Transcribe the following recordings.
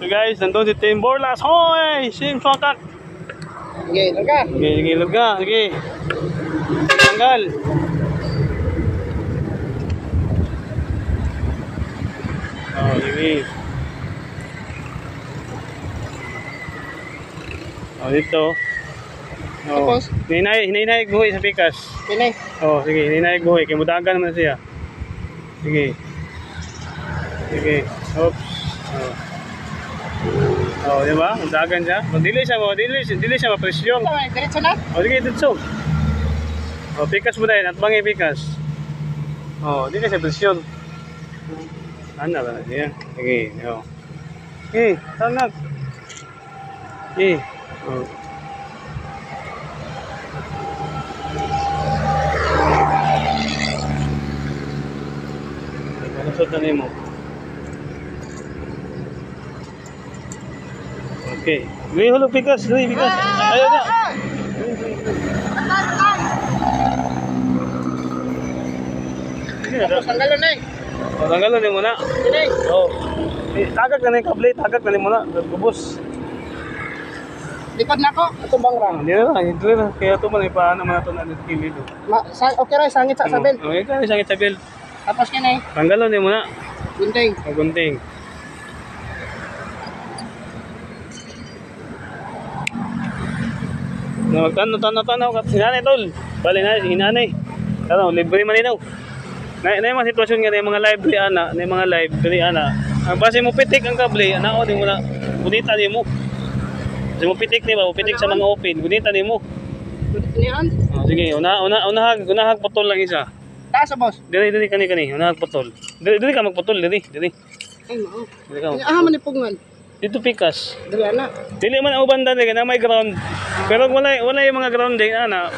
So guys, nandun si Team Borlas. Hoy! Sim Swakak! Sige, larga. Sige, larga. Sige. Tanggal. Oh, sige. Oh, dito. Oh. Tapos? Hinay buhay sa pikas. Pinay. Oh, sige. Hinay buhay. Kaya mudagan naman siya. Sige. Sige. Oops. Oh. Oh, di ba? Mudagan siya. Dili siya mapresyon. Diretso na. Oh, sige, dito. Oh, pikas mo dahil. At bangi pikas. Oh, dili siya presyon. Ano ba na siya? Sige. Oh. Sige, tanag. Sige. Oh. Malusot na nimo. Okay. Gawin hulog pikas. Gawin pikas. Ayaw na. Tapos tanggalon na eh. O, tanggalon din muna. Pinay. Oo. Tagak na yung kable. Tagak na din muna. Gubos. Likod na ako. Ito bang rang? Hindi na lang. Hindi na. Kaya ito man. Paano man ito na kilid. Okay rin, sangit sa sabel. Okay ka. Isang itabel. Tapos yan eh. Tanggalon din muna. Gunting. O, gunting. Tanaw ka. Hinanay tol. Bali na. Hinanay. Tanaw. Libre malinaw. Na yung mga sitwasyon nga na yung mga live ana. Na yung mga live ana. Ang base mo pitik ang kable. Ano din mo na. Gunita din mo. Base mo pitik di ba? Pitik sa mga open. Gunita din mo. Niyan? Oh, sige. Unahag putol lang isa. Taas boss. Dili kani. Unahag putol. Dili ka magputol. Dili. Ay mao. Dili ka. Ah, manipungan. Dito pikas. Dili ana. Dili man ang banda din na may ground. Pero wala yung mga ground din ana.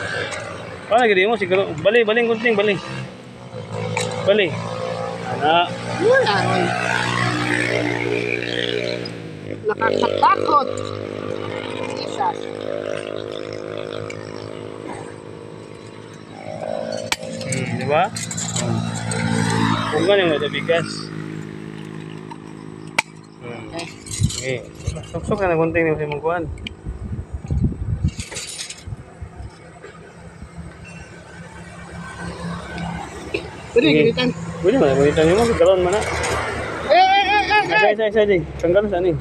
Paano gid mo siguro baling gunting bali. Ana. Wala ron. Nakakatakot. Jesus. Di ba? Kung ganyan mo ito bigas. Okay. Suksok ka na gunting ni Simong Kuan. Pwede ginitan. Pwede mo na gunitan mo. Gagawin mo na. Isa. Tanggal saan eh.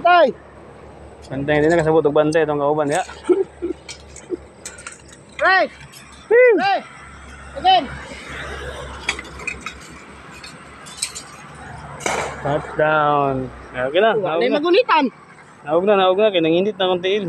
Tay. Bantay. Hindi na kasabot. Bantay itong kauban. Ya. Right. Right. Again. Touchdown. Okay na. Wala yung magunitan. Naog na. Kaya nangindit na kong tiil.